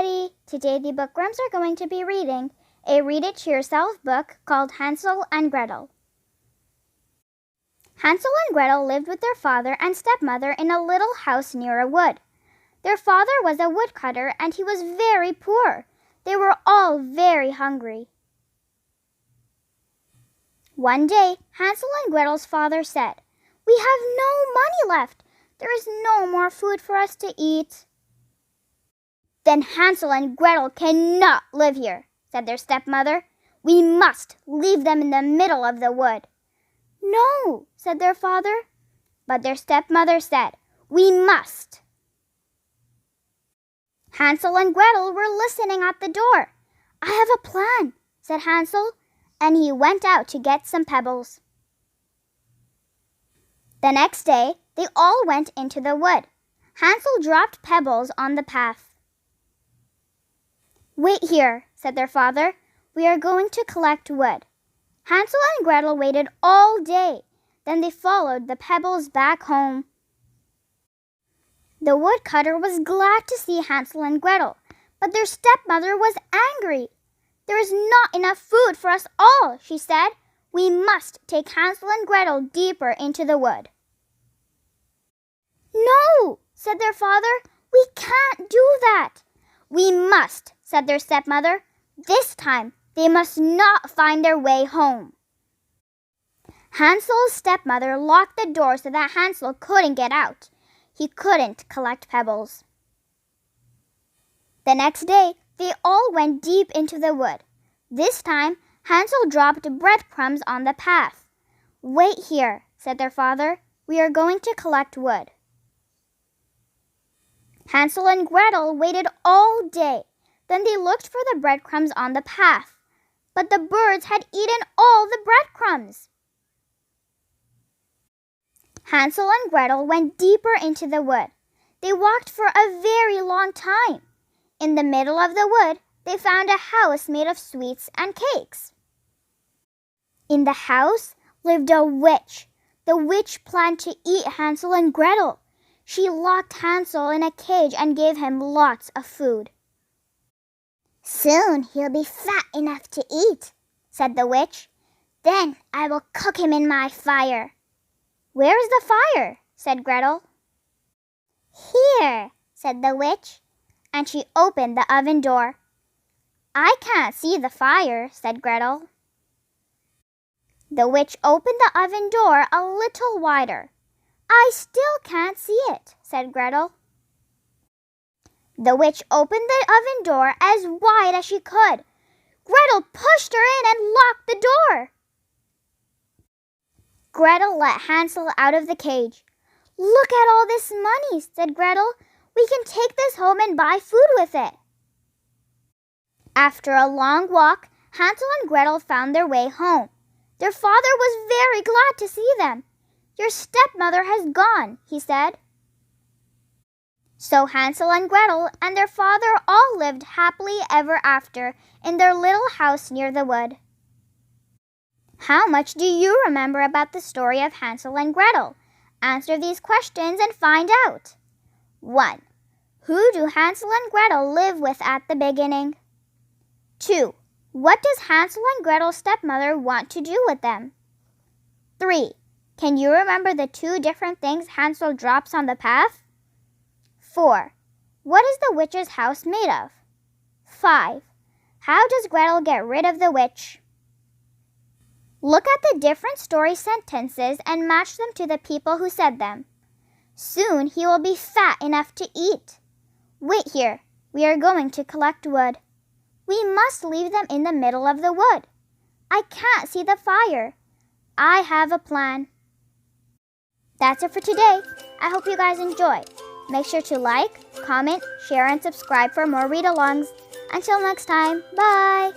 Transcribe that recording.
everybody! Today the Bookworms are going to be reading a Read It to Yourself book called Hansel and Gretel. Hansel and Gretel lived with their father and stepmother in a little house near a wood. Their father was a woodcutter and he was very poor. They were all very hungry. One day, Hansel and Gretel's father said, "We have no money left. There is no more food for us to eat." "Then Hansel and Gretel cannot live here," said their stepmother. "We must leave them in the middle of the wood." "No," said their father. But their stepmother said, "We must." Hansel and Gretel were listening at the door. "I have a plan," said Hansel, and he went out to get some pebbles. The next day, they all went into the wood. Hansel dropped pebbles on the path. "Wait here," said their father. "We are going to collect wood." Hansel and Gretel waited all day. Then they followed the pebbles back home. The woodcutter was glad to see Hansel and Gretel, but their stepmother was angry. "There is not enough food for us all," she said. "We must take Hansel and Gretel deeper into the wood." "No," said their father. "We can't do that." "We must," said their stepmother. "This time they must not find their way home." Hansel's stepmother locked the door so that Hansel couldn't get out. He couldn't collect pebbles. The next day, they all went deep into the wood. This time, Hansel dropped breadcrumbs on the path. "Wait here," said their father. "We are going to collect wood." Hansel and Gretel waited all day. Then they looked for the breadcrumbs on the path. But the birds had eaten all the breadcrumbs. Hansel and Gretel went deeper into the wood. They walked for a very long time. In the middle of the wood, they found a house made of sweets and cakes. In the house lived a witch. The witch planned to eat Hansel and Gretel. She locked Hansel in a cage and gave him lots of food. "Soon he'll be fat enough to eat," said the witch. "Then I will cook him in my fire." "Where is the fire?" said Gretel. "Here," said the witch, and she opened the oven door. "I can't see the fire," said Gretel. The witch opened the oven door a little wider. "I still can't see it," said Gretel. The witch opened the oven door as wide as she could. Gretel pushed her in and locked the door. Gretel let Hansel out of the cage. "Look at all this money," said Gretel. "We can take this home and buy food with it." After a long walk, Hansel and Gretel found their way home. Their father was very glad to see them. "Your stepmother has gone," he said. So Hansel and Gretel and their father all lived happily ever after in their little house near the wood. How much do you remember about the story of Hansel and Gretel? Answer these questions and find out. 1. Who do Hansel and Gretel live with at the beginning? 2. What does Hansel and Gretel's stepmother want to do with them? 3. Can you remember the 2 different things Hansel drops on the path? 4. What is the witch's house made of? 5. How does Gretel get rid of the witch? Look at the different story sentences and match them to the people who said them. Soon he will be fat enough to eat. Wait here. We are going to collect wood. We must leave them in the middle of the wood. I can't see the fire. I have a plan. That's it for today. I hope you guys enjoyed. Make sure to like, comment, share, and subscribe for more read-alongs. Until next time, bye!